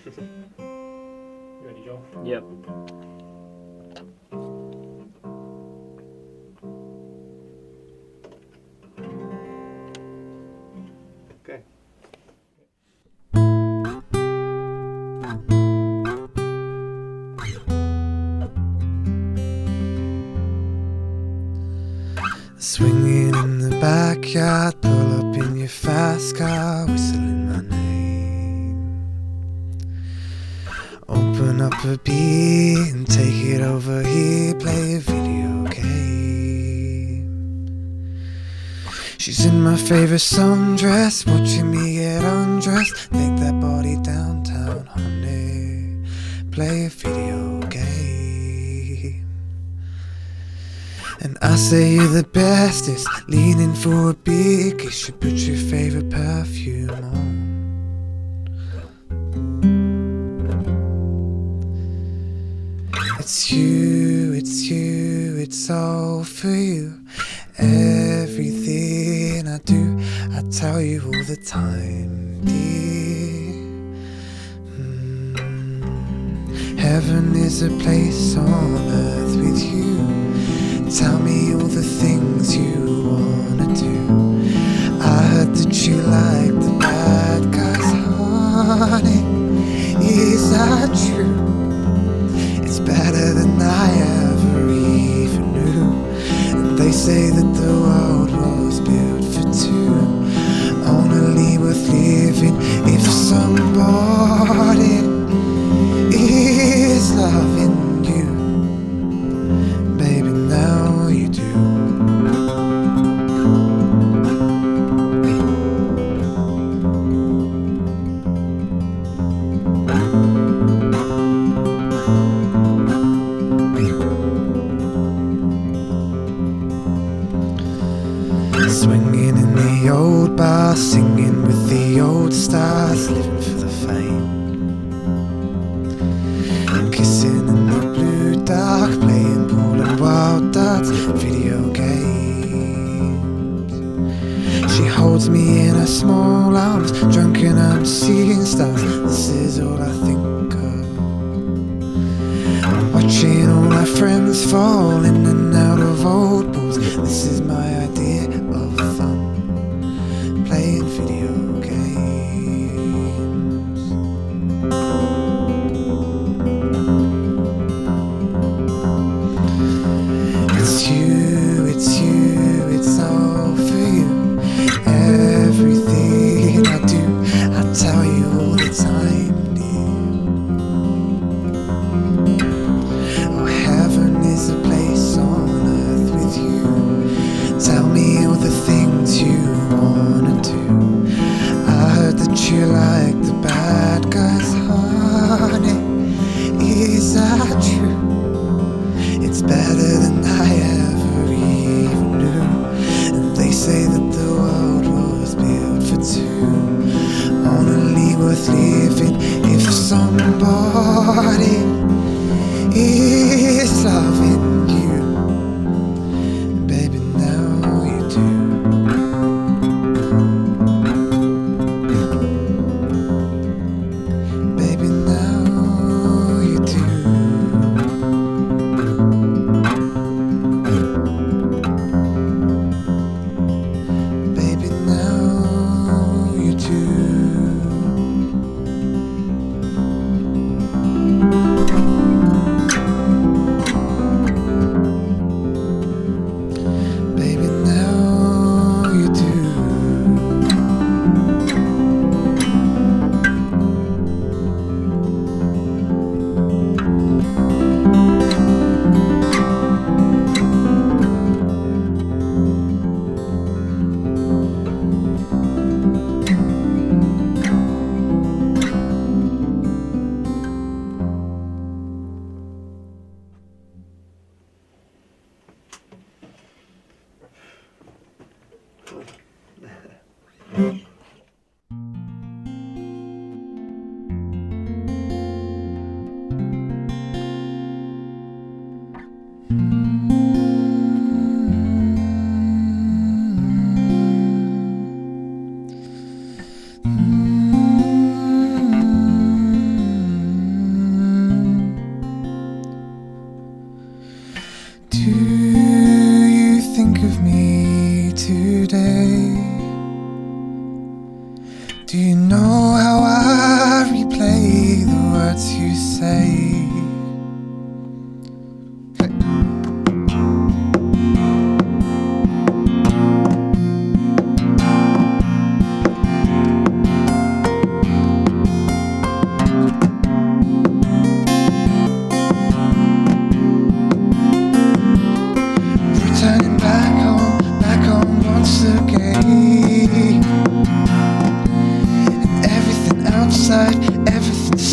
You ready, Joel? Yep. Okay. Swinging in the backyard, pull up in your fast car, whistling my name. Open up a beer and take it over here, play a video game. She's in my favorite sundress, watching me get undressed. Take that body downtown, honey, play a video game. And I say you're the bestest, leaning for a beer, kiss you, put your favorite perfume on. It's you, it's all for you. Everything I do, I tell you all the time, dear. Heaven is a place on earth with you. Tell me all the things you wanna do. I heard that you like the bad guys, honey. Is that true? It's better than I ever even knew. And they say that the world was built for two, only worth living if somebody is loving you. Baby, now you do. Swinging in the old bar, singing with the old stars, living for the fame. Kissing in the blue dark, playing pool and wild darts, video games. She holds me in her small arms, drunk and I'm seeing stars. This is all I think of. Watching all my friends fall in and out of old pools. This is my idea of fun, playing video games. It's you, it's all for you. Everything I do, I tell you all the time, dear. Oh, heaven is a place on earth with you. Tell me all the things you wanna do. I heard that you like the bad guys, honey. Is that true? It's better than I ever even knew. And they say that the world was built for two, only worth living if somebody is loving you. Baby, now you do. Baby, now you do. Baby, now you do.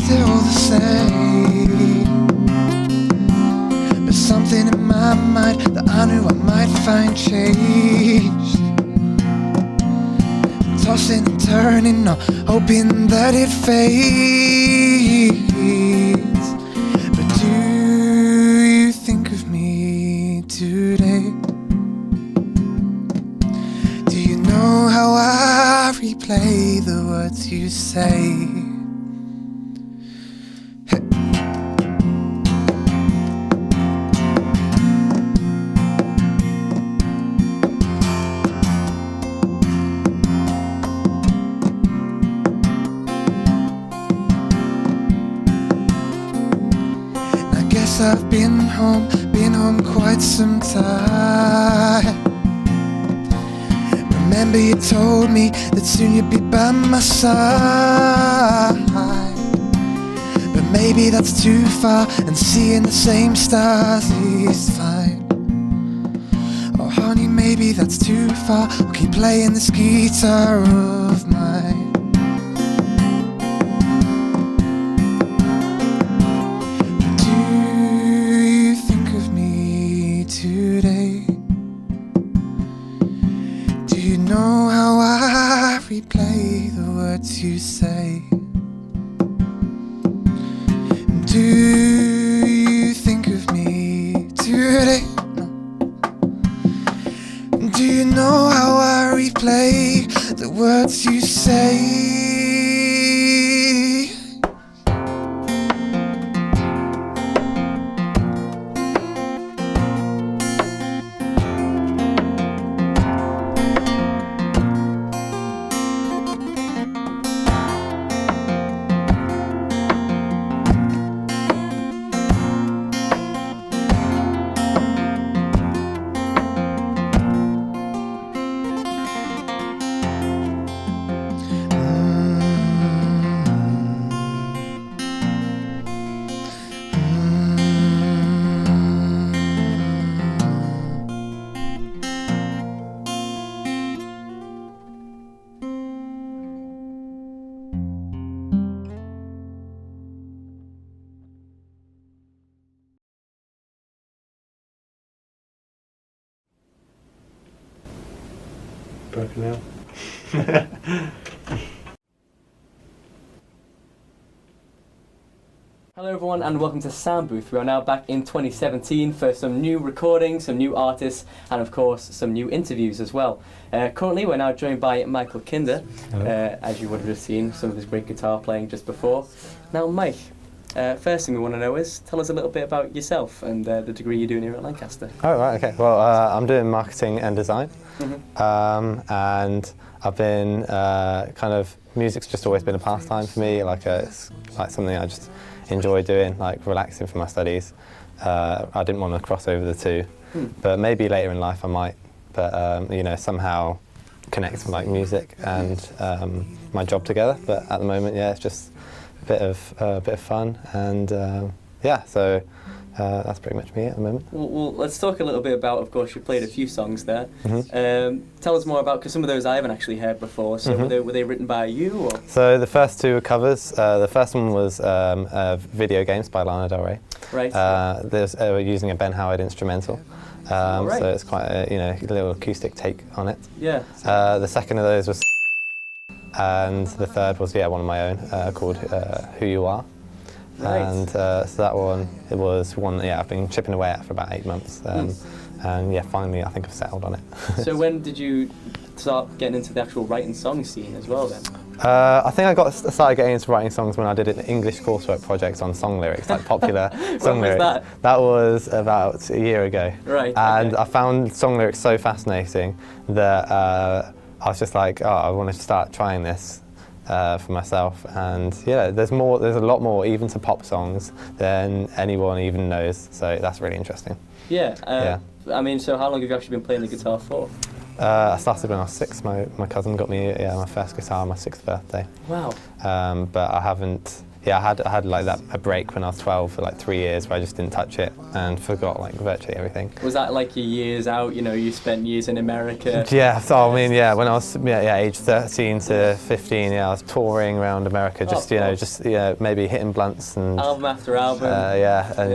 still the same. But something in my mind that I knew I might find changed. Tossing and turning, not hoping that it fades. But do you think of me today? Do you know how I replay the words you say? I've been home quite some time. Remember you told me that soon you'd be by my side. But maybe that's too far, and seeing the same stars is fine. Oh honey, maybe that's too far. I'll keep playing this guitar of mine. Today, do you know how I replay the words you say? Do you think of me today? Do you know how I replay the words you say? Broken now. Hello everyone and welcome to Soundbooth. We are now back in 2017 for some new recordings, some new artists and of course some new interviews as well. Currently we're now joined by Michael Kinder, as you would have just seen some of his great guitar playing just before. Now Mike, first thing we want to know is, tell us a little bit about yourself and the degree you're doing here at Lancaster. Oh right, okay. Well, I'm doing marketing and design, and I've been music's just always been a pastime for me. It's like something I just enjoy doing, like relaxing from my studies. I didn't want to cross over the two, but maybe later in life I might. But somehow connect like music and my job together. But at the moment, yeah, it's just a bit of fun, and so that's pretty much me at the moment. Well, let's talk a little bit about, of course, you played a few songs there. Tell us more about, because some of those I haven't actually heard before, so were they written by you? Or? So the first two were covers. The first one was Video Games by Lana Del Rey. Right. They were using a Ben Howard instrumental. Right. So it's quite a little acoustic take on it. Yeah. The second of those was, and the third was one of my own called Who You Are. Right. And so that one, it was one that I've been chipping away at for about 8 months, and finally I think I've settled on it. So when did you start getting into the actual writing song scene as well then? I think I started getting into writing songs when I did an English coursework project on song lyrics, like popular song lyrics. When was that? That was about a year ago. Right. And okay. I found song lyrics so fascinating that I was just like, oh, I want to start trying this for myself. And there's a lot more even to pop songs than anyone even knows. So that's really interesting. Yeah. I mean, so how long have you actually been playing the guitar for? I started when I was 6. My cousin got me my first guitar on my 6th birthday. Wow. But I haven't yeah, I had like a break when I was 12 for like 3 years where I just didn't touch it and forgot like virtually everything. Was that like your years out? You know, you spent years in America. Yeah, so I mean, yeah, when I was age 13 to 15, yeah, I was touring around America, just maybe hitting blunts and Album after album.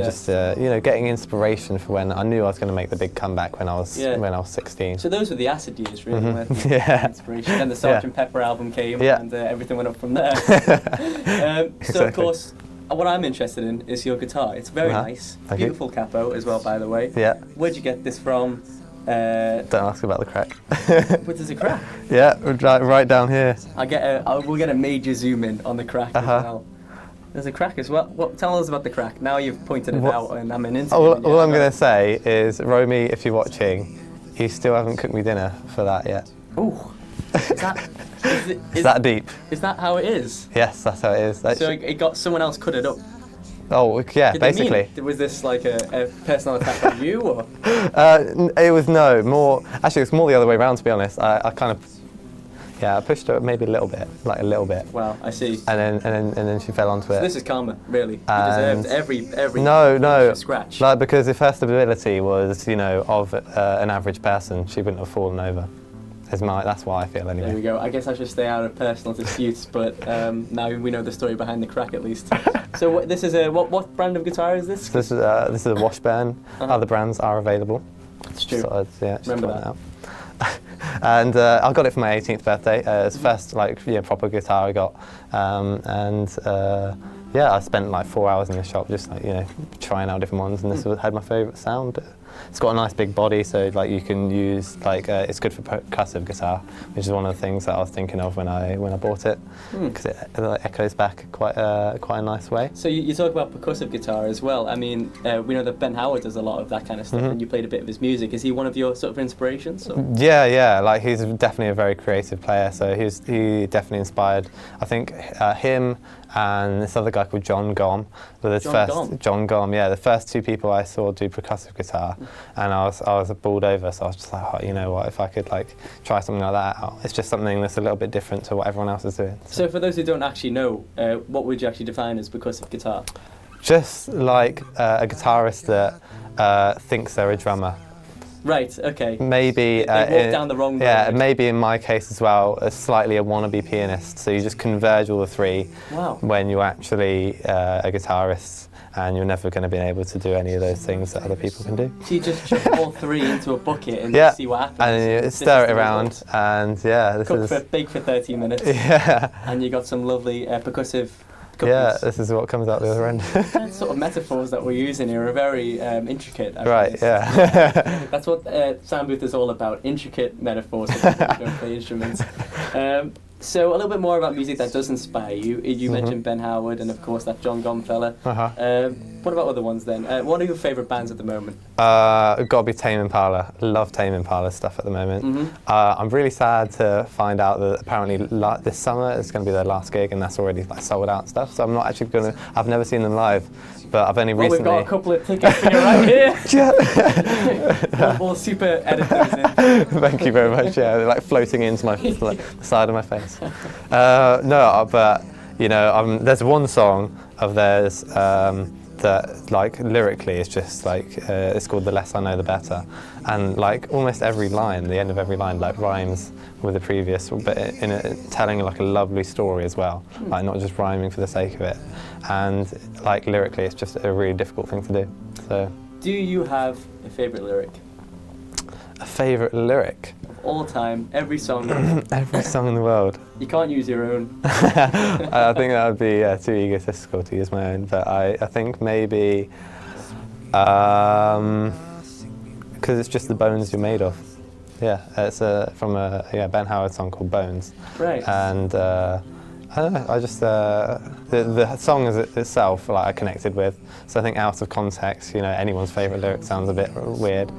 Just getting inspiration for when I knew I was going to make the big comeback when I was 16. So those were the acid years, really. Mm-hmm. Yeah. Inspiration. Then the Sgt. Pepper album came, and everything went up from there. So of course, what I'm interested in is your guitar. It's very nice, beautiful capo as well, by the way. Yeah. Where'd you get this from? Don't ask about the crack. But there's a crack. Yeah, right down here. We'll get a major zoom in on the crack as well. There's a crack as well. Tell us about the crack. Now you've pointed it out, and I'm an interview. All I'm going to say is, Romy, if you're watching, you still haven't cooked me dinner for that yet. Ooh. Is that deep? Is that how it is? Yes, that's how it is. So it got someone else cut it up. Oh yeah, Did basically. Was this like a personal attack on you, or? It was more. Actually, it's more the other way around. To be honest, I kind of. Yeah, I pushed her maybe a little bit. Wow, I see. And then she fell onto it. So this is karma, really. You deserved every no scratch. Like, because if her stability was, of an average person, she wouldn't have fallen over. That's why I feel anyway. There we go. I guess I should stay out of personal disputes, but now we know the story behind the crack at least. So this is what brand of guitar is this? This is a Washburn. Other brands are available. It's true. So remember that. And I got it for my 18th birthday. It's the first proper guitar I got, I spent like 4 hours in the shop just trying out different ones, and this had my favourite sound. It's got a nice big body, so you can use it's good for percussive guitar, which is one of the things that I was thinking of when I bought it, because it echoes back quite a nice way. So you talk about percussive guitar as well. I mean, we know that Ben Howard does a lot of that kind of stuff, and you played a bit of his music. Is he one of your sort of inspirations? Or? Yeah. Like, he's definitely a very creative player, so he definitely inspired. I think him and this other guy called John Gom were John Gom, yeah, the first two people I saw do percussive guitar, and I was bowled over. So I was just like, oh, you know what? If I could try something like that out, it's just something that's a little bit different to what everyone else is doing. So for those who don't actually know, what would you actually define as percussive guitar? Just like a guitarist that thinks they're a drummer. Right, okay. Maybe they walk down the wrong road. Yeah, maybe in my case as well, slightly a wannabe pianist. So you just converge all the three. Wow. When you're actually a guitarist, and you're never going to be able to do any of those things that other people can do. So you just chuck all three into a bucket and see what happens. And you stir it around, and bake for 30 minutes. Yeah. And you got some lovely percussive. Yeah, this is what comes out the other end. Sort of metaphors that we're using here are very intricate. Right, yeah. That's what Soundbooth is all about, intricate metaphors for people who don't play instruments. So a little bit more about music that does inspire you. You mentioned Ben Howard and of course that John Gom fella. What about other ones then? What are your favourite bands at the moment? Got to be Tame Impala. Love Tame Impala stuff at the moment. I'm really sad to find out that apparently this summer is going to be their last gig, and that's already sold out and stuff. So I'm not actually going to. I've never seen them live, but I've only recently. We've got a couple of tickets for you right here. We'll super edit those in. Thank you very much. Yeah, they're floating into the side of my face. No, but there's one song of theirs that lyrically is just it's called "The Less I Know, the Better," and almost every line, the end of every line, rhymes with the previous, but telling a lovely story as well, not just rhyming for the sake of it. And lyrically, it's just a really difficult thing to do. So, do you have a favourite lyric? A favourite lyric? Of all time, every song. Every song in the world. You can't use your own. I think that would be too egotistical to use my own, but I think maybe because it's just the bones you're made of. Yeah, it's from a Ben Howard song called Bones. Right. And I don't know, I just the song itself I connected with. So I think out of context, anyone's favourite lyric sounds a bit weird.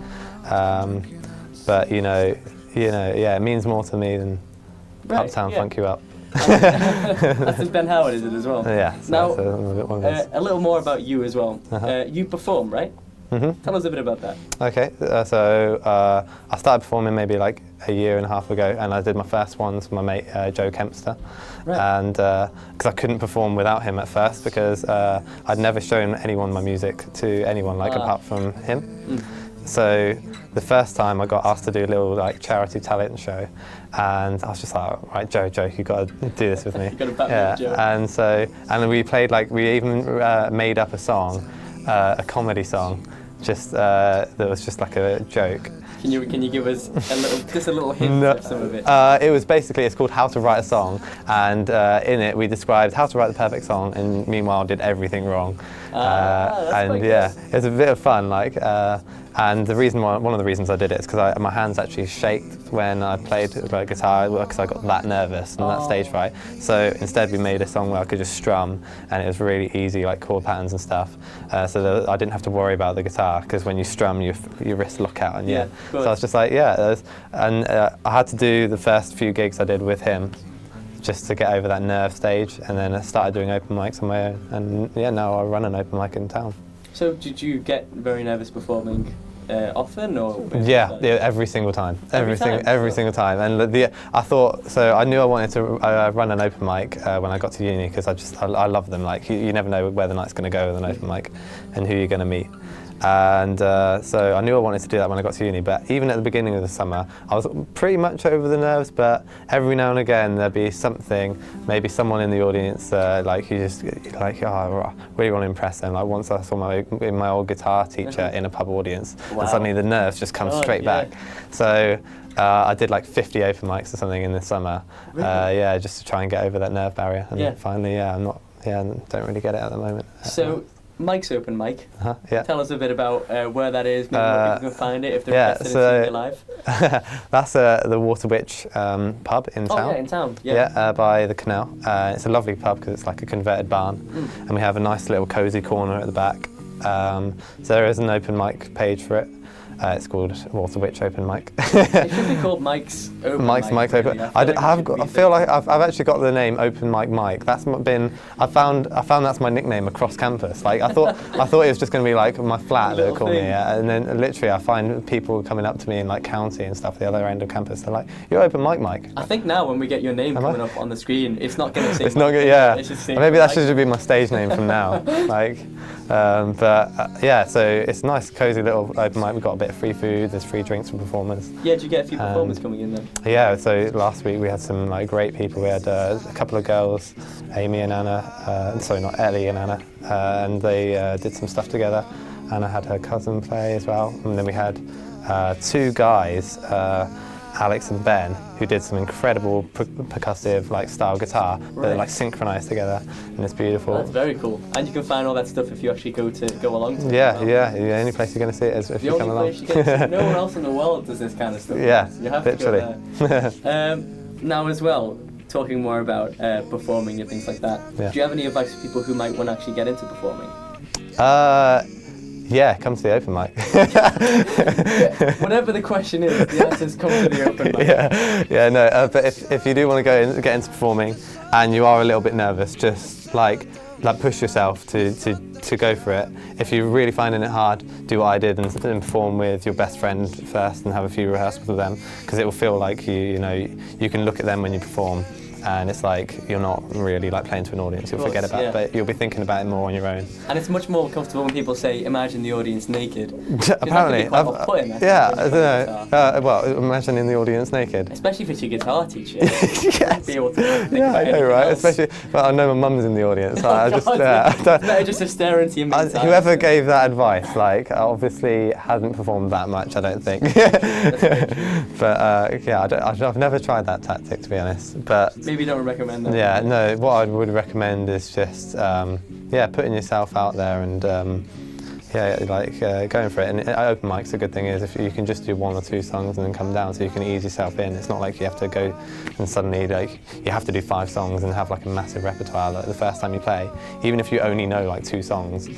But it means more to me than Uptown Funk You Up. That's Ben Howard, is it as well? Yeah. So now, a little more about you as well. You perform, right? Tell us a bit about that. Okay, so I started performing maybe like a year and a half ago, and I did my first ones with my mate Joe Kempster. Right. And because I couldn't perform without him at first, because I'd never shown anyone my music to anyone apart from him. So the first time I got asked to do a little like charity talent show, and I was just like, right, Joe, you got to do this with me. You got to back me, Joe. And we played we even made up a song, a comedy song, that was just like a joke. Can you give us a little hint of some of it? It was basically, it's called How to Write a Song, and in it we described how to write the perfect song, and meanwhile did everything wrong. It was a bit of fun, and one of the reasons I did it is because my hands actually shaked when I played guitar, because I got that nervous and that stage fright. So instead we made a song where I could just strum, and it was really easy, like chord patterns and stuff. So I didn't have to worry about the guitar, because when you strum, your wrists lock out, and so I was just like, I had to do the first few gigs I did with him just to get over that nerve stage, and then I started doing open mics on my own, and now I run an open mic in town. So did you get very nervous performing often, or? Yeah, every single time. Every single time. And I knew I wanted to run an open mic when I got to uni, because I love them. You never know where the night's going to go with an open mic, and who you're going to meet. And so I knew I wanted to do that when I got to uni, but even at the beginning of the summer, I was pretty much over the nerves, but every now and again there'd be something, maybe someone in the audience, you just I really want to impress them. Like once I saw my old guitar teacher in a pub audience, and suddenly the nerves just come straight back. So I did 50 open mics or something in the summer, Really? just to try and get over that nerve barrier. And finally, I don't really get it at the moment. So Mike's open mic. Yeah. Tell us a bit about where that is, maybe where people can find it if they're interested in seeing it live. That's the Water Witch pub in town. Oh yeah, in town. Yeah. By the canal. It's a lovely pub because it's like a converted barn, and we have a nice little cosy corner at the back. So there is an open mic page for it. It's called Water Witch Open Mic. It should be called Mike's Open Mic. Mike's Open. I feel like I've actually got the name Open Mic Mike. That's been. I found that's my nickname across campus. I thought it was just going to be my flat they would call me. And then literally I find people coming up to me in county and stuff, the other end of campus. They're like, "You're Open Mic Mike." I think now when we get your name coming up on the screen, it's not going to say. It's not good. Yeah. Maybe that should be my stage name from now. So it's a nice, cozy little open mic. We've got a bit of free food, there's free drinks for performers. Yeah, did you get a few performers coming in then? Yeah, so last week we had some great people. We had a couple of girls, Amy and Anna, not Ellie and Anna, and they did some stuff together. Anna had her cousin play as well, and then we had two guys, Alex and Ben, who did some incredible percussive style guitar, but they're synchronized together, and it's beautiful. That's very cool. And you can find all that stuff if you actually go along to it. The only place you're going to see it is if you come along. No one else in the world does this kind of stuff. Yeah, you have literally. To go there. Now as well, talking more about performing and things like that, do you have any advice for people who might want to actually get into performing? Yeah, come to the open mic. Whatever the question is, the answer is come to the open mic. But if you do want to get into performing and you are a little bit nervous, just push yourself to go for it. If you're really finding it hard, do what I did and perform with your best friend first and have a few rehearsals with them, because it will feel like you can look at them when you perform. And it's you're not really playing to an audience. You'll forget about it, but you'll be thinking about it more on your own. And it's much more comfortable when people say, "Imagine the audience naked." Apparently, I don't know. Imagining the audience naked. Especially if it's your guitar teacher. Yes. Be able to think about I know, right? else. Especially, but I know my mum's in the audience. Better just to stare into your whoever gave that advice, obviously hasn't performed that much. I don't think. But I've never tried that tactic, to be honest. But maybe don't recommend that. Yeah, no. What I would recommend is just putting yourself out there and going for it. And open mics, a good thing is if you can just do one or two songs and then come down, so you can ease yourself in. It's not like you have to go and suddenly you have to do 5 songs and have a massive repertoire the first time you play. Even if you only know 2 songs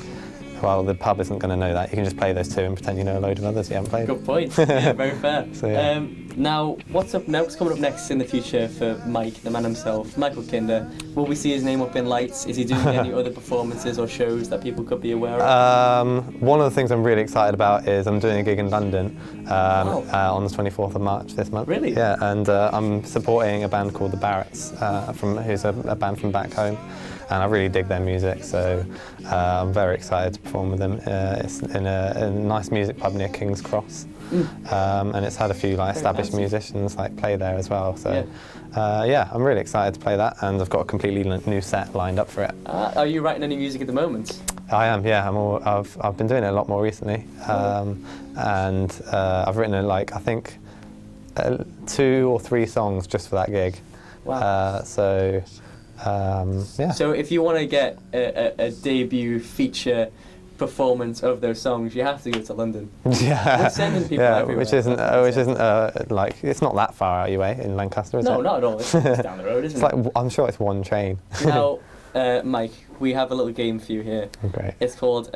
well, the pub isn't going to know that. You can just play those two and pretend you know a load of others you haven't played. Good point. Yeah, very fair. So, yeah. Now, what's up next? What's coming up next in the future for Mike, the man himself, Michael Kinder? Will we see his name up in lights? Is he doing any other performances or shows that people could be aware of? One of the things I'm really excited about is I'm doing a gig in London on the 24th of March this month. Really? Yeah, and I'm supporting a band called the Barretts, who's a band from back home. And I really dig their music, so I'm very excited to perform with them. It's in a nice music pub near King's Cross, and it's had a few established musicians play there as well. So yeah, I'm really excited to play that, and I've got a completely new set lined up for it. Are you writing any music at the moment? I am, yeah. I've been doing it a lot more recently, and I've written I think 2 or 3 songs just for that gig. Wow. Yeah. So if you want to get a debut feature performance of those songs, you have to go to London. Yeah. We're sending people everywhere. which isn't it's not that far out your way in Lancaster, is it? No, not at all. It's down the road, isn't it? I'm sure it's one train. Now, Mike, we have a little game for you here. Great. It's called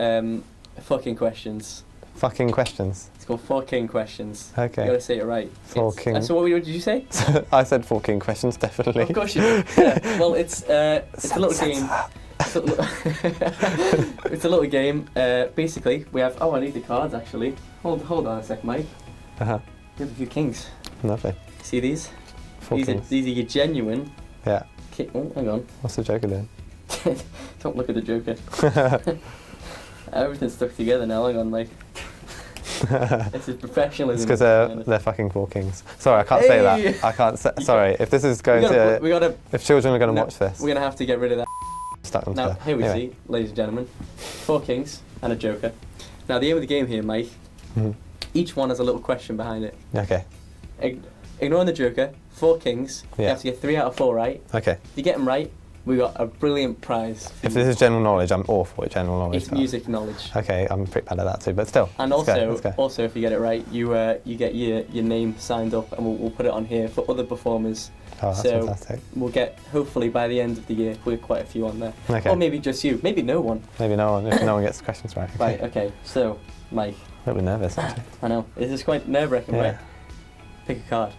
Fucking Questions. Fucking questions. It's called 4 King Questions. Okay. You gotta say it right. 4 King. So what did you say? I said 4 King questions, definitely. Of course you did. Yeah. Well, it's a little game. It's a little game. Basically, we have. Oh, I need the cards actually. Hold on a sec, Mike. We have a few kings. Lovely. See these? 4 kings. These are your genuine. Yeah. Oh, hang on. What's the Joker doing? Don't look at the Joker. Everything's stuck together now. Hang on, Mike. This is professionalism. It's because they're fucking 4 kings. Sorry, I can't say that. I can't say. Sorry, if this is going if children are going to watch this, we're going to have to get rid of that. Stuck them Now, together. here we Anyway. see, ladies and gentlemen, 4 kings and a Joker. Now, the aim of the game here, Mike, each one has a little question behind it. Okay. Ignoring the Joker, 4 kings. You Yeah. have to get 3 out of 4 right. Okay. If you get them right, we got a brilliant prize. If this is general knowledge, I'm awful at general knowledge. It's music knowledge. Okay, I'm pretty bad at that too, but still. And let's go. also, if you get it right, you get your name signed up, and we'll put it on here for other performers. Oh, that's so fantastic. we'll get, hopefully by the end of the year, we'll get quite a few on there. Okay. Or maybe just you. Maybe no one. Maybe no one, if no one gets the questions right. Okay. Right, okay. So, Mike. A little bit nervous, actually. I know. This is quite nerve-wracking, Yeah. right? Pick a card.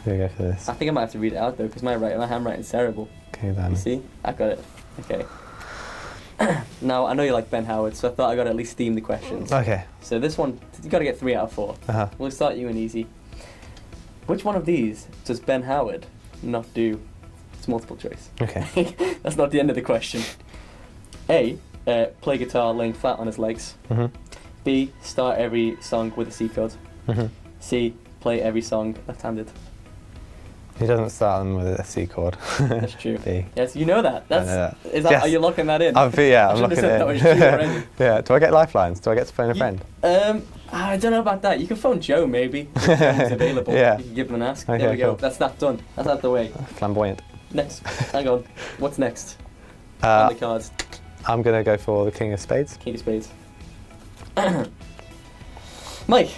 Here we go for this. I think I might have to read it out, though, because my handwriting's terrible. Okay, then. You see? I got it. Okay. Now, I know you like Ben Howard, so I thought I got to at least theme the questions. Okay. So this one, you got to get 3 out of 4. Uh-huh. We'll start you in easy. Which one of these does Ben Howard not do? It's multiple choice. Okay. That's not the end of the question. A, play guitar laying flat on his legs. Mm-hmm. B, start every song with a C chord. Mm-hmm. C, play every song left-handed. He doesn't start them with a C chord. That's true. B. Yes, you know that. I know that. Is that Yes. Are you locking that in? I'm I locking should've said it that was in. true already. Yeah. Do I get lifelines? Do I get to phone a friend? I don't know about that. You can phone Joe, maybe. If he's available. Yeah. You can give him an ask. Okay, There we go. cool. That's that done. That's out the way. Flamboyant. Next. Hang on. What's next? On the cards. I'm going to go for the King of Spades. King of Spades. Mike,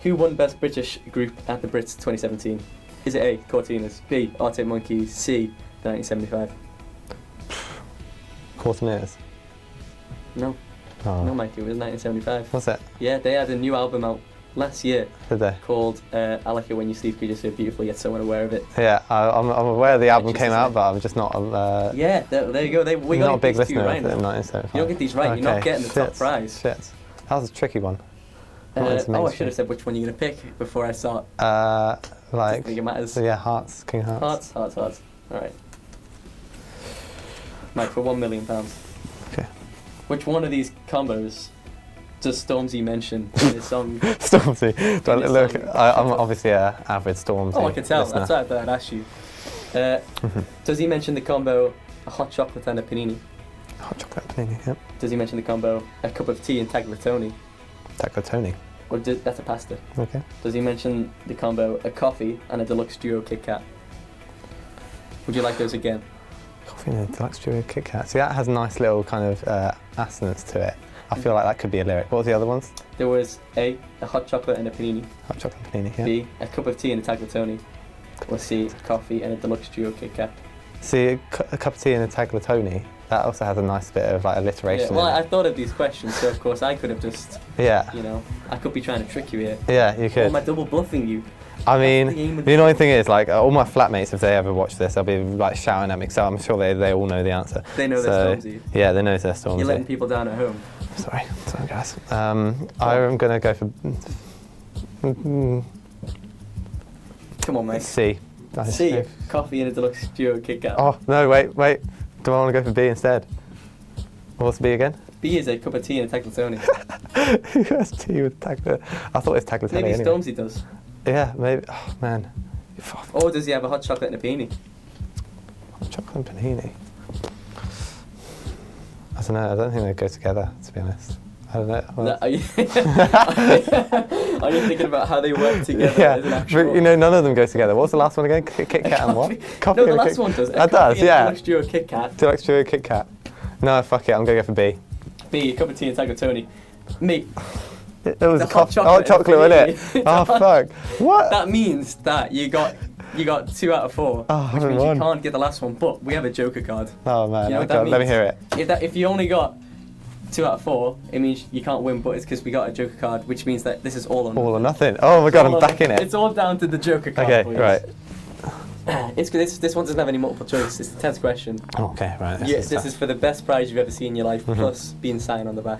who won Best British Group at the Brits 2017? Is it A, Cortinas, B, Arctic Monkeys, C, the 1975? Quarterneers. No. Oh. No, Mike, it was 1975. What's it? Yeah, they had a new album out last year Did they? called I Like It When You Sleep Because You're So Beautiful Yet So Unaware of It. Yeah, I'm aware the album Just came isn't out, it? but I'm just not. Yeah, there you go. We not got a big these two listener right of now. the 1975. You don't get these right, you're not getting the top prize. Shit. That was a tricky one. Not into I mainstream. should have said which one you're going to pick before I start. Like, I think it matters. so yeah, Hearts, King Hearts. Hearts. Alright. Mike, for £1 million. Okay. Which one of these combos does Stormzy mention in his song? Stormzy. Do I In his look? song. I'm obviously an avid Stormzy. Oh, I can tell. listener. That's why I thought I'd ask you. Does he mention the combo a hot chocolate and a panini? Hot chocolate panini. Yep. Does he mention the combo a cup of tea and tagliatelle? Tagliatelle. Or that's a pasta. Okay. Does he mention the combo a coffee and a deluxe duo Kit Kat? Would you like those again? Coffee and a deluxe duo Kit Kat. See, that has a nice little kind of assonance to it. I feel like that could be a lyric. What were the other ones? There was A, a hot chocolate and a panini. Hot chocolate panini. Yeah. B, a cup of tea and a tagliatelle. Or C, coffee and a deluxe duo Kit Kat. See, a cup of tea and a tagliatelle that also has a nice bit of like alliteration. Yeah, well, in I it. thought of these questions, so of course I could have just, Yeah. you know, I could be trying to trick you here. Yeah, you Or could. am I double bluffing you? I That's the aim mean, of the annoying thing is, like, all my flatmates, if they ever watch this, they'll be like shouting at me, so I'm sure they all know the answer. They know their Stormzy. Yeah, they know their Stormzy. You're letting people down at home. Sorry guys. I'm gonna go for Come on, mate. C. C. Coffee in a deluxe duo Kit Kat. Oh no, wait. Do I want to go for B instead? What's B again? B is a cup of tea and a Tagliatelle. Who has tea with Tagliatelle? I thought it was Tagliatelle Maybe anyway. Stormzy does. Yeah, maybe. Oh man. Or does he have a hot chocolate and a peony? Chocolate and panini. I don't know. I don't think they go together, to be honest. I don't know. Well, Are you thinking about how they work together? yeah, as an actual... but you know, none of them go together. What's the last one again? Kit Kat and what? Coffee No, the and last one does. That does, yeah. Deluxe duo Kit Kat. Deluxe duo Kit Kat. No, fuck it. I'm gonna go for B. B, a cup of tea and Tagliatelle. Mate, It was the a hot hot chocolate, wasn't it? Oh fuck! What? that means that you got 2 out of 4, Oh, which means won. you can't get the last one. But we have a Joker card. Oh man! You know what Okay, that let me means? hear it. If you only got 2 out of 4, it means you can't win. But it's because we got a Joker card, which means that this is all or nothing. All or nothing. Oh my god! All I'm or back in nothing. it. It's all down to the Joker card. Okay, boys. right. It's good. This one doesn't have any multiple choice. It's the 10th question. Okay, right. Yes, this is for the best prize you've ever seen in your life, Mhm. plus being signed on the back.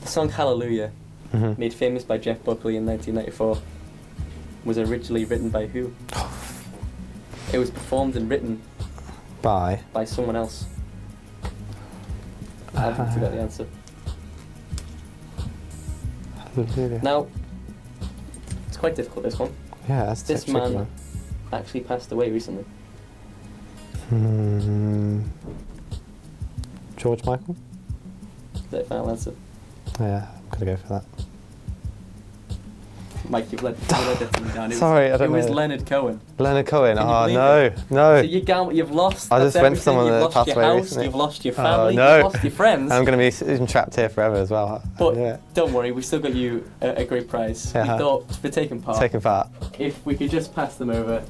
The song Hallelujah, Mhm. made famous by Jeff Buckley in 1994, was originally written by who? It was performed and written Bye. by someone else. I haven't forgot the answer. Hallelujah. Now, it's quite difficult, this one. Yeah, that's a This tricky man one. actually passed away recently. George Michael? Is that your final answer? Yeah, I'm gonna go for that. Mike, you've let that thing down. Sorry, I don't It was know. Leonard Cohen. Leonard Cohen. Can you Oh believe no, no. So you've lost. I that's just went everything. for someone You've that lost passed your away house, recently. you've lost your Oh, family, no. you've lost your friends. I'm gonna be trapped here forever as well. But Yeah. don't worry, we still got you a great prize. Yeah. We thought for taking part, Taking part. if we could just pass them over,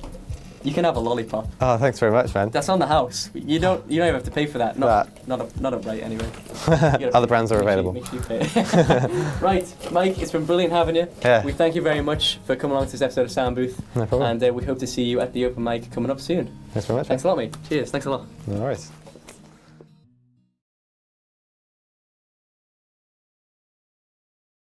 you can have a lollipop. Oh, thanks very much, man. That's on the house. You don't even have to pay for that. Not a right anyway. You gotta Other brands are make sure- available. Make sure you pay. Right, Mike, it's been brilliant having you. Yeah. We thank you very much for coming along to this episode of Soundbooth. No problem. And we hope to see you at the open mic coming up soon. Thanks very much. Thanks a lot, mate. Cheers. Thanks a lot. No worries.